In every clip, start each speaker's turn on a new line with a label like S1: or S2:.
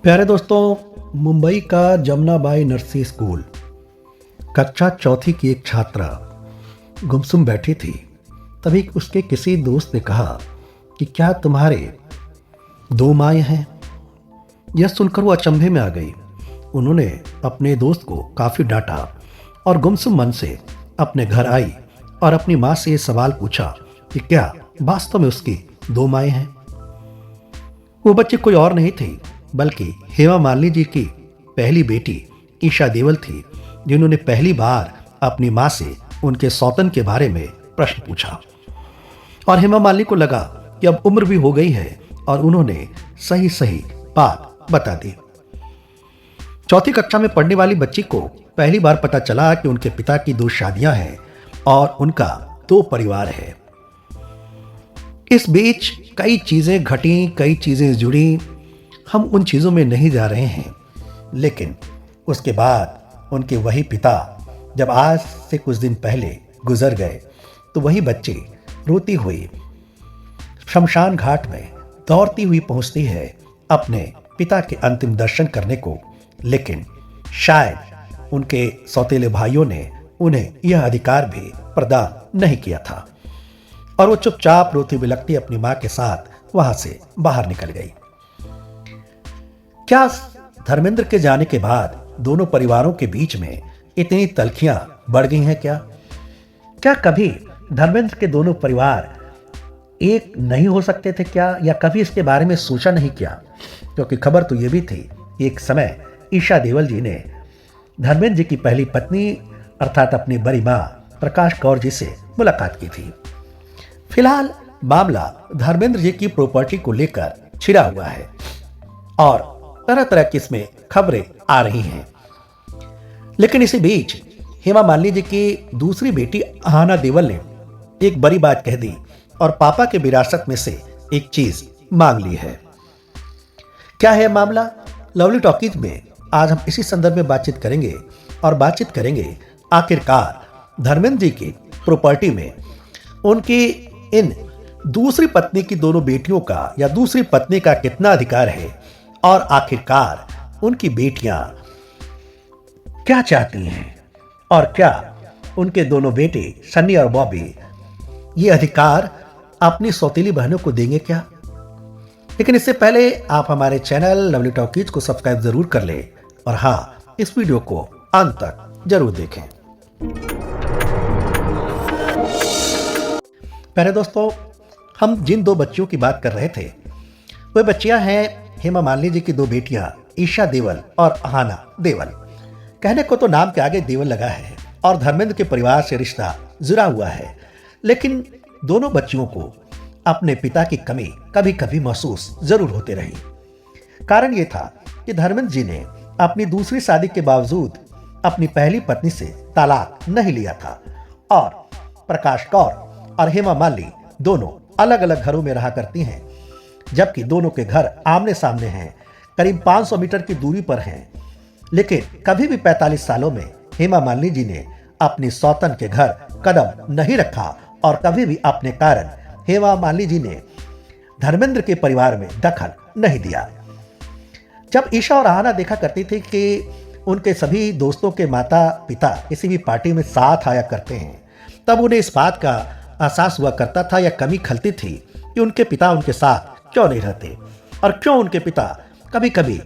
S1: प्यारे दोस्तों, मुंबई का जमुनाबाई नर्सरी स्कूल कक्षा चौथी की एक छात्रा गुमसुम बैठी थी। तभी उसके किसी दोस्त ने कहा कि क्या तुम्हारे दो माएँ हैं? यह सुनकर वो अचंभे में आ गई। उन्होंने अपने दोस्त को काफ़ी डांटा और गुमसुम मन से अपने घर आई और अपनी माँ से ये सवाल पूछा कि क्या वास्तव में उसकी दो माएँ हैं। वो बच्ची कोई और नहीं थी बल्कि हेमा मालिनी जी की पहली बेटी ईशा देवल थी, जिन्होंने पहली बार अपनी मां से उनके सौतन के बारे में प्रश्न पूछा। और हेमा मालिनी को लगा कि अब उम्र भी हो गई है और उन्होंने सही सही बात बता दी। चौथी कक्षा में पढ़ने वाली बच्ची को पहली बार पता चला कि उनके पिता की दो शादियां हैं और उनका दो परिवार है। इस बीच कई चीजें घटी, कई चीजें जुड़ी। हम उन चीजों में नहीं जा रहे हैं, लेकिन उसके बाद उनके वही पिता जब आज से कुछ दिन पहले गुजर गए तो वही बच्ची रोती हुई शमशान घाट में दौड़ती हुई पहुंचती है अपने पिता के अंतिम दर्शन करने को। लेकिन शायद उनके सौतेले भाइयों ने उन्हें यह अधिकार भी प्रदान नहीं किया था और वो चुपचाप रोती बिलखती अपनी मां के साथ वहां से बाहर निकल गई। क्या धर्मेंद्र के जाने के बाद दोनों परिवारों के बीच में इतनी तल्खियां बढ़ गई हैं? क्या कभी धर्मेंद्र के दोनों परिवार एक नहीं हो सकते थे क्या? या कभी इसके बारे में सोचा नहीं किया? क्योंकि खबर तो यह भी थी कि एक समय ईशा देवल जी ने धर्मेंद्र जी की पहली पत्नी अर्थात अपनी बड़ी मां प्रकाश कौर जी से मुलाकात की थी। फिलहाल मामला धर्मेंद्र जी की प्रॉपर्टी को लेकर छिड़ा हुआ है और तरह तरह की इसमें खबरें आ रही हैं। लेकिन इसी बीच हेमा मालिनी जी की दूसरी बेटी अहाना देवल ने एक बड़ी बात कह दी और पापा के विरासत में से एक चीज मांग ली है। क्या है मामला? लवली टॉकीज में आज हम इसी संदर्भ में बातचीत करेंगे और बातचीत करेंगे आखिरकार धर्मेंद्र जी की प्रॉपर्टी में उनकी इन दूसरी पत्नी की दोनों बेटियों का या दूसरी पत्नी का कितना अधिकार है और आखिरकार उनकी बेटियां क्या चाहती हैं और क्या उनके दोनों बेटे सन्नी और बॉबी ये अधिकार अपनी सौतेली बहनों को देंगे क्या? लेकिन इससे पहले आप हमारे चैनल लवली टॉकीज को सब्सक्राइब जरूर कर लें और हाँ, इस वीडियो को अंत तक जरूर देखें। पहले दोस्तों, हम जिन दो बच्चियों की बात कर रहे थे वे बच्चियां हैं हेमा मालिनी जी की दो बेटियां ईशा देवल और अहाना देवल। कहने को तो नाम के आगे देवल लगा है और धर्मेंद्र के परिवार से रिश्ता जुड़ा हुआ है, लेकिन दोनों बच्चियों को अपने पिता की कमी कभी कभी महसूस जरूर होते रही। कारण यह था कि धर्मेंद्र जी ने अपनी दूसरी शादी के बावजूद अपनी पहली पत्नी से तलाक नहीं लिया था और प्रकाश कौर और हेमा मालिनी दोनों अलग अलग घरों में रहा करती हैं, जबकि दोनों के घर आमने सामने हैं, करीब 500 मीटर की दूरी पर हैं। लेकिन कभी भी 45 सालों में हेमा मालिनी जी ने अपनी सौतन के घर कदम नहीं रखा और कभी भी अपने कारण हेमा मालिनी जी ने धर्मेंद्र के परिवार में दखल नहीं दिया। जब ईशा और अहाना देखा करती थी कि उनके सभी दोस्तों के माता पिता किसी भी पार्टी में साथ आया करते हैं, तब उन्हें इस बात का एहसास हुआ करता था या कमी खलती थी कि उनके पिता उनके साथ क्यों नहीं रहते और क्यों उनके पिता कभी कभी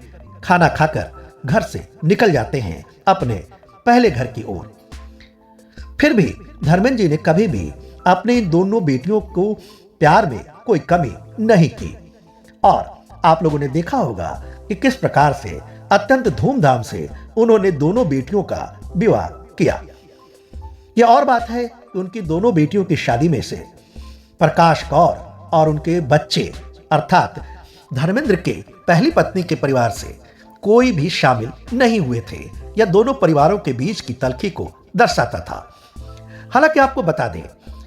S1: खाना खाकर घर से निकल जाते हैं अपने पहले घर की ओर। फिर भी धर्मेंद्र जी ने कभी भी अपने दोनों बेटियों को प्यार में कोई कमी नहीं की और आप लोगों ने देखा होगा कि किस प्रकार से अत्यंत धूमधाम से उन्होंने दोनों बेटियों का विवाह किया। यह और बात है कि उनकी दोनों बेटियों की शादी में से प्रकाश कौर और उनके बच्चे अर्थात धर्मेंद्र के पहली पत्नी के परिवार से कोई भी शामिल नहीं हुए थे या दोनों परिवारों के बीच की तल्खी को दर्शाता था। हालांकि आपको बता दें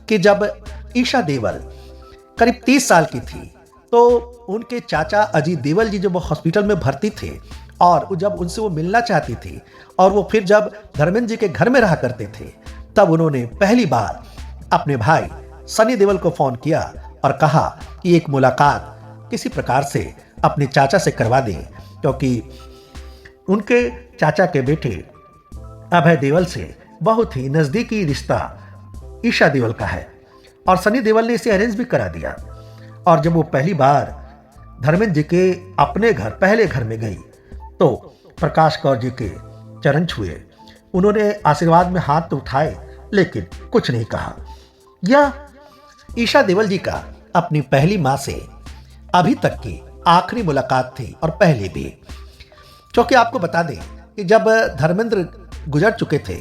S1: कि जब ईशा देवल करीब 30 साल की थी तो उनके चाचा अजीत देवल जी जब वो हॉस्पिटल में भर्ती थे और जब उनसे वो मिलना चाहती थी और वो फिर जब धर्मेंद्र जी के घर में रहा करते थे, तब उन्होंने पहली बार अपने भाई सनी देवल को फोन किया और कहा कि एक मुलाकात किसी प्रकार से अपने चाचा से करवा दें क्योंकि उनके चाचा के बेटे अभय देओल से बहुत ही नजदीकी रिश्ता ईशा देओल का है और सनी देओल ने इसे अरेंज भी करा दिया। और जब वो पहली बार धर्मेंद्र जी के अपने घर, पहले घर में गई तो प्रकाश कौर जी के चरण छुए। उन्होंने आशीर्वाद में हाथ तो उठाए लेकिन कुछ नहीं कहा। यह ईशा देओल जी का अपनी पहली मां से अभी तक की आखिरी मुलाकात थी और पहले भी। क्योंकि आपको बता दें कि जब धर्मेंद्र गुजर चुके थे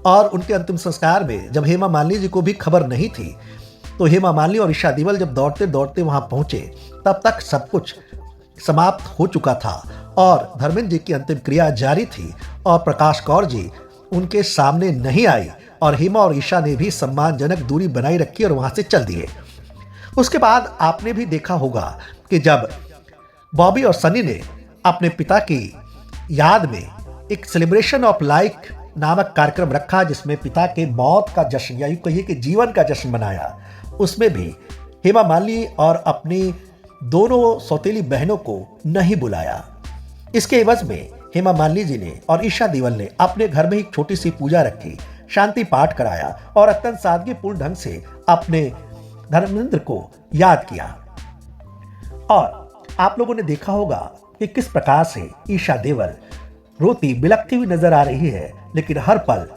S1: और उनके अंतिम संस्कार में जब हेमा मालिनी जी को भी खबर नहीं थी, तो हेमा मालिनी और ईशा देओल जब दौड़ते दौड़ते वहां पहुंचे तब तक सब कुछ समाप्त हो चुका था और धर्मेंद्र जी की अंतिम क्रिया जारी थी और प्रकाश कौर जी उनके सामने नहीं आई और हेमा और ईशा ने भी सम्मानजनक दूरी बनाई रखी और वहां से चल दिए। उसके बाद आपने भी देखा होगा कि जब बॉबी और सनी ने अपने पिता की याद में एक सेलिब्रेशन ऑफ लाइफ नामक कार्यक्रम रखा जिसमें पिता के मौत का जश्न या यूं कहिए कि जीवन का जश्न मनाया, उसमें भी हेमा मालिनी और अपनी दोनों सौतेली बहनों को नहीं बुलाया। इसके एवज में हेमा मालिनी जी ने और ईशा देओल ने अपने घर में एक छोटी सी पूजा रखी, शांति पाठ कराया और अत्यंत सादगीपूर्ण ढंग से अपने धर्मेंद्र को याद किया। और आप लोगों ने देखा होगा कि किस प्रकार से ईशा देओल रोती बिलखती हुई नजर आ रही है, लेकिन हर पल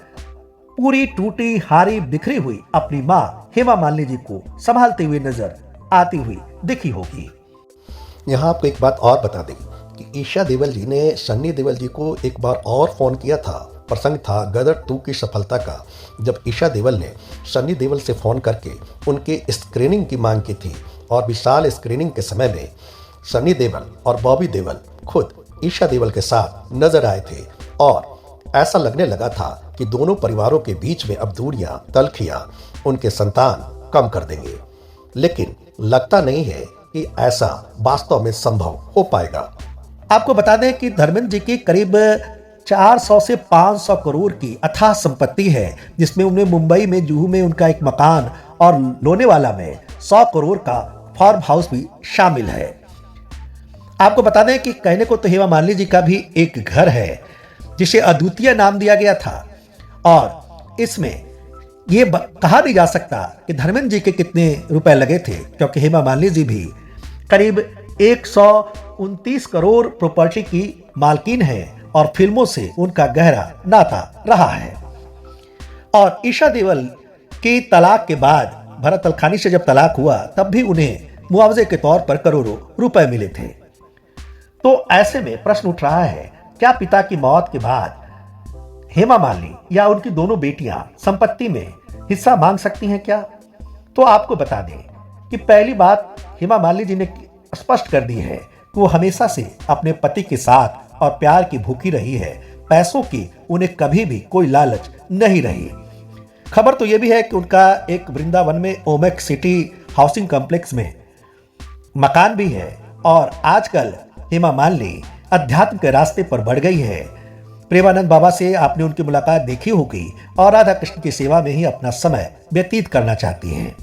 S1: पूरी टूटी हारी बिखरी हुई अपनी मां हेमा मालिनी जी को संभालते हुए नजर आती हुई दिखी होगी।
S2: यहाँ आपको एक बात और बता दें कि ईशा देओल जी ने सन्नी देओल जी को एक बार और फोन किया था। प्रसंग था गदर 2 की सफलता का, जब ईशा देओल ने सन्नी देओल से फोन करके उनके स्क्रीनिंग की मांग की थी और विशाल स्क्रीनिंग के समय में सन्नी देओल और बॉबी देओल खुद ईशा देओल के साथ नजर आए थे और ऐसा लगने लगा था कि दोनों परिवारों के बीच में अब दूरियां, तलखियां उनके संतान कम कर देंगे। लेकिन लगता नहीं है कि ऐसा वास्तव में संभव हो पाएगा।
S1: आपको बता दें कि धर्मेंद्र जी की करीब 400 से 500 करोड़ की अथाह संपत्ति है, जिसमें उन्हें मुंबई में जुहू में उनका एक मकान और लोनेवाला में 100 करोड़ का फार्म हाउस भी शामिल है। आपको बता दें कि कहने को तो हेमा मालिनी जी का भी एक घर है जिसे अद्वितीय नाम दिया गया था और इसमें यह कहा नहीं जा सकता कि धर्मेंद्र जी के कितने रुपए लगे थे, क्योंकि हेमा मालिनी जी भी करीब 129 करोड़ प्रॉपर्टी की मालकिन है और फिल्मों से उनका गहरा नाता रहा है। और ईशा देओल की तलाक के बाद भरत अलखानी से जब तलाक हुआ तब भी उन्हें मुआवजे के तौर पर करोड़ों रुपए मिले थे। तो ऐसे में प्रश्न उठ रहा है, क्या पिता की मौत के बाद हेमा मालिनी या उनकी दोनों बेटियां संपत्ति में हिस्सा मांग सकती हैं क्या? तो आपको बता दें कि पहली बात हेमा मालिनी जी ने स्पष्ट कर दी है कि वो हमेशा से अपने पति के साथ और प्यार की भूखी रही है, पैसों की उन्हें कभी भी कोई लालच नहीं रही। खबर तो यह भी है कि उनका एक वृंदावन में ओमेक सिटी हाउसिंग कॉम्प्लेक्स में मकान भी है और आजकल हेमा मालिनी अध्यात्म के रास्ते पर बढ़ गई है। प्रेमानंद बाबा से आपने उनकी मुलाकात देखी होगी और राधा कृष्ण की सेवा में ही अपना समय व्यतीत करना चाहती हैं।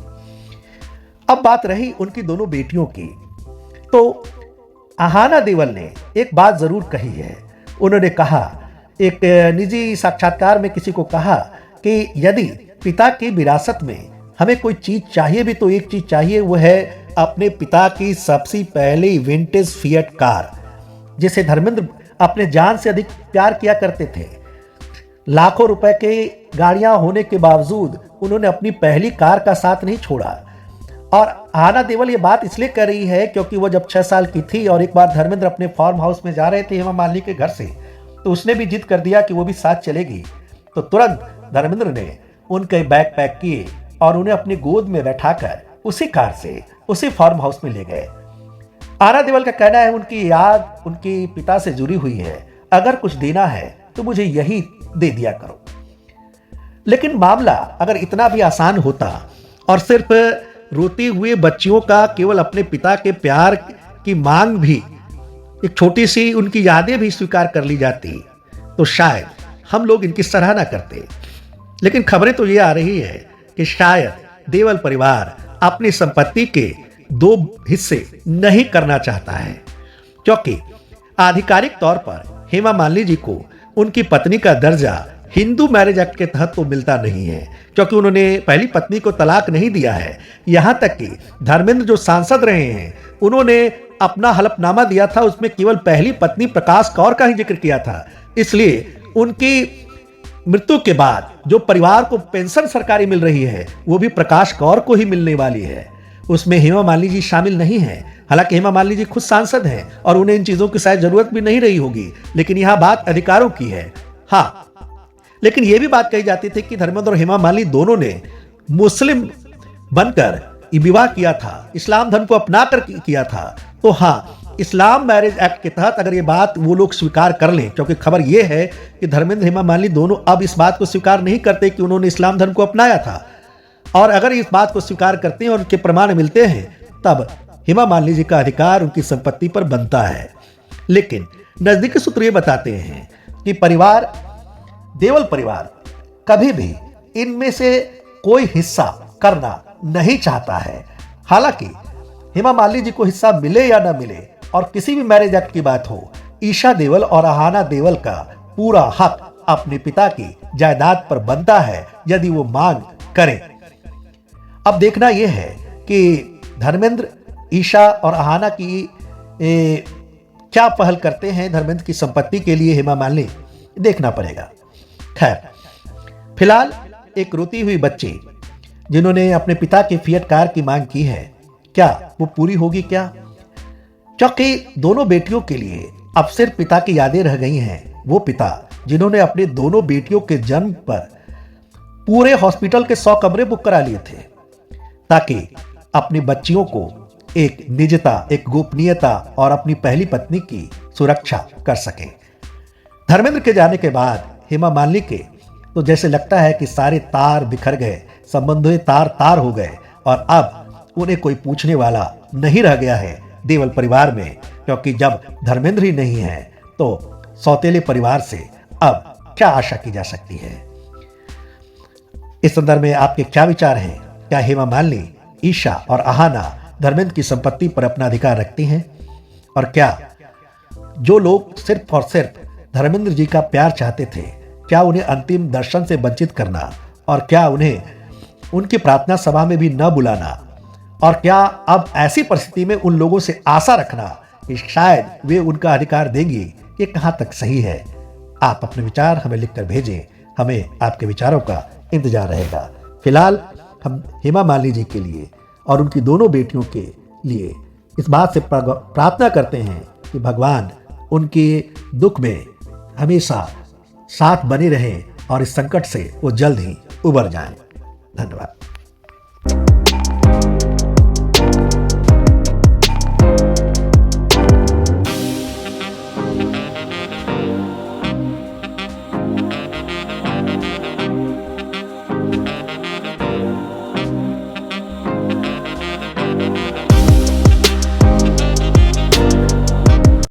S1: अब बात रही उनकी दोनों बेटियों की, तो आहाना देओल ने एक बात जरूर कही है। उन्होंने कहा, एक निजी साक्षात्कार में किसी को कहा कि यदि पिता की विरासत में हमें कोई चीज चाहिए भी तो एक चीज चाहिए, वो है अपने पिता की सबसे पहली विंटेज फिएट कार, जिसे धर्मेंद्र अपने जान से अधिक प्यार किया करते थे। लाखों रुपए के गाड़ियां होने के बावजूद उन्होंने अपनी पहली कार का साथ नहीं छोड़ा। और आहाना देओल ये बात इसलिए कर रही है क्योंकि वो जब 6 साल की थी और एक बार धर्मेंद्र अपने फार्म हाउस में जा रहे थे हेमा मालिनी के घर से, तो उसने भी जिद कर दिया कि वो भी साथ चलेगी। तो तुरंत धर्मेंद्र ने उनके बैग पैक किए और उन्हें अपनी गोद में बैठाकर उसी कार से उसी फार्म हाउस में ले गए। आहाना देओल का कहना है उनकी याद उनके पिता से जुड़ी हुई है, अगर कुछ देना है तो मुझे यही दे दिया करो। लेकिन मामला अगर इतना भी आसान होता और सिर्फ रोती हुए बच्चियों का केवल अपने पिता के प्यार की मांग भी, एक छोटी सी उनकी यादें भी स्वीकार कर ली जाती, तो शायद हम लोग इनकी सराहना करते। लेकिन खबरें तो ये आ रही है कि शायद देओल परिवार अपनी संपत्ति के 2 हिस्से नहीं करना चाहता है, क्योंकि आधिकारिक तौर पर हेमा मालिनी जी को उनकी पत्नी का दर्जा हिंदू मैरिज एक्ट के तहत तो मिलता नहीं है, क्योंकि उन्होंने पहली पत्नी को तलाक नहीं दिया है। यहां तक कि धर्मेंद्र जो सांसद रहे हैं, उन्होंने अपना हलफनामा दिया था, उसमें केवल पहली पत्नी प्रकाश कौर का ही जिक्र किया था। इसलिए उनकी मृत्यु के बाद जो परिवार को पेंशन सरकारी मिल रही है, वो भी प्रकाश कौर को ही मिलने वाली है। उसमें हेमा मालिनी जी शामिल नहीं है। हालांकि हेमा मालिनी जी खुद सांसद हैं और उन्हें इन चीजों की शायद जरूरत भी नहीं रही होगी, लेकिन यहां बात अधिकारों की है। हाँ, लेकिन यह भी बात कही जाती थी कि धर्मेंद्र और हेमा मालिनी दोनों ने मुस्लिम बनकर विवाह किया था, इस्लाम धर्म को अपनाकर किया था। तो हाँ, इस्लाम मैरिज एक्ट के तहत अगर ये बात वो लोग स्वीकार कर लें, क्योंकि खबर ये है कि धर्मेंद्र हेमा मालिनी दोनों अब इस बात को स्वीकार नहीं करते कि उन्होंने इस्लाम धर्म को अपनाया था, और अगर इस बात को स्वीकार करते हैं और उनके प्रमाण मिलते हैं, तब हेमा मालिनी जी का अधिकार उनकी संपत्ति पर बनता है। लेकिन नजदीकी सूत्र ये बताते हैं कि परिवार, देवल परिवार, कभी भी इनमें से कोई हिस्सा करना नहीं चाहता है। हालांकि हेमा मालिनी जी को हिस्सा मिले या ना मिले, और किसी भी मैरिज एक्ट की बात हो, ईशा देवल और अहाना देवल का पूरा हक अपने पिता की जायदाद पर बनता है यदि वो मांग करें। अब देखना यह है कि धर्मेंद्र, ईशा और अहाना की क्या पहल करते हैं धर्मेंद्र की संपत्ति के लिए, हेमा मालिनी, देखना पड़ेगा। खैर, फिलहाल एक रोती हुई बच्ची जिन्होंने अपने पिता की फिएट कार की मांग की है, क्या वो पूरी होगी क्या? क्योंकि दोनों बेटियों के लिए अब सिर्फ पिता की यादें रह गई हैं। वो पिता जिन्होंने अपने दोनों बेटियों के जन्म पर पूरे हॉस्पिटल के 100 कमरे बुक करा लिए थे, ताकि अपनी बच्चियों को एक निजता, एक गोपनीयता और अपनी पहली पत्नी की सुरक्षा कर सके। धर्मेंद्र के जाने के बाद हेमा मालिनी के तो जैसे लगता है कि सारे तार बिखर गए, संबंधों तार हो गए, और अब उन्हें कोई पूछने वाला नहीं रह गया है देवल परिवार में, क्योंकि जब धर्मेंद्र ही नहीं है तो सौतेले परिवार से अब क्या आशा की जा सकती है। इस संदर्भ में आपके क्या विचार हैं? क्या हेमा मालिनी, ईशा और अहाना धर्मेंद्र की संपत्ति पर अपना अधिकार रखती हैं? और क्या जो लोग सिर्फ और सिर्फ धर्मेंद्र जी का प्यार चाहते थे, क्या उन्हें अंतिम दर्शन से वंचित करना, और क्या उन्हें उनकी प्रार्थना सभा में भी न बुलाना, और क्या अब ऐसी परिस्थिति में उन लोगों से आशा रखना कि शायद वे उनका अधिकार देंगे, ये कहां तक सही है? आप अपने विचार हमें लिखकर भेजें, हमें आपके विचारों का इंतजार रहेगा। फिलहाल हम हेमा मालिनी जी के लिए और उनकी दोनों बेटियों के लिए इस बात से प्रार्थना करते हैं कि भगवान उनके दुख में हमेशा साथ बने रहें और इस संकट से वो जल्द ही उबर जाएं। धन्यवाद।